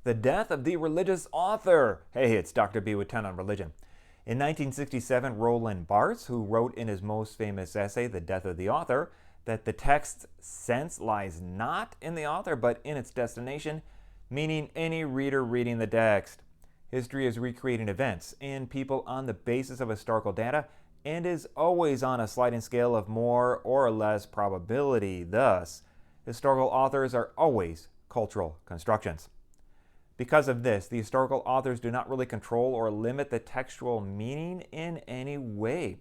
The death of the religious author. Hey, it's Dr. B with 10 on Religion. In 1967, Roland Barthes, who wrote in his most famous essay, The Death of the Author, that the text's sense lies not in the author but in its destination, meaning any reader reading the text. History is recreating events and people on the basis of historical data and is always on a sliding scale of more or less probability. Thus, historical authors are always cultural constructions. Because of this, the historical authors do not really control or limit the textual meaning in any way.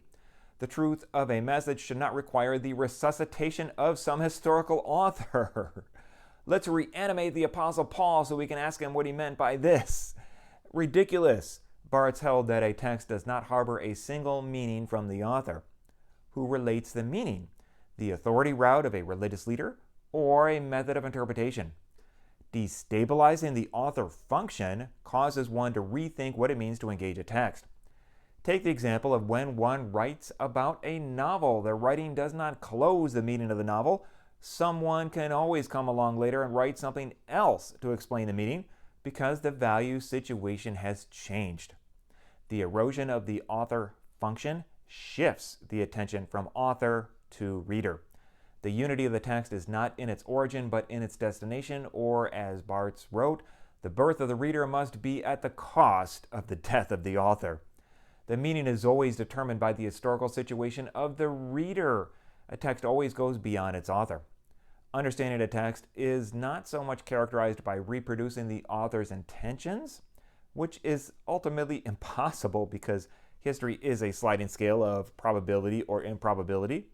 The truth of a message should not require the resuscitation of some historical author. Let's reanimate the Apostle Paul so we can ask him what he meant by this. Ridiculous. Barthes held that a text does not harbor a single meaning from the author. Who relates the meaning? The authority route of a religious leader or a method of interpretation? Destabilizing the author function causes one to rethink what it means to engage a text. Take the example of when one writes about a novel. The writing does not close the meaning of the novel. Someone can always come along later and write something else to explain the meaning because the value situation has changed. The erosion of the author function shifts the attention from author to reader. The unity of the text is not in its origin but in its destination, or as Barthes wrote, the birth of the reader must be at the cost of the death of the author. The meaning is always determined by the historical situation of the reader. A text always goes beyond its author. Understanding a text is not so much characterized by reproducing the author's intentions, which is ultimately impossible because history is a sliding scale of probability or improbability.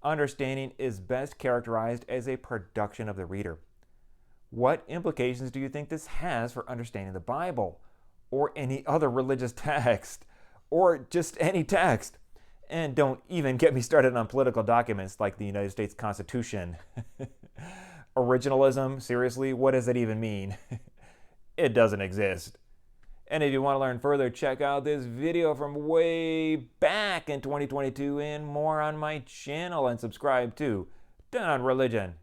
Understanding is best characterized as a production of the reader. What implications do you think this has for understanding the Bible, or any other religious text, or just any text? And don't even get me started on political documents like the United States Constitution. Originalism, seriously, what does that even mean? It doesn't exist. And if you want to learn further, check out this video from way back in 2022 and more on my channel, and subscribe to 10 on Religion.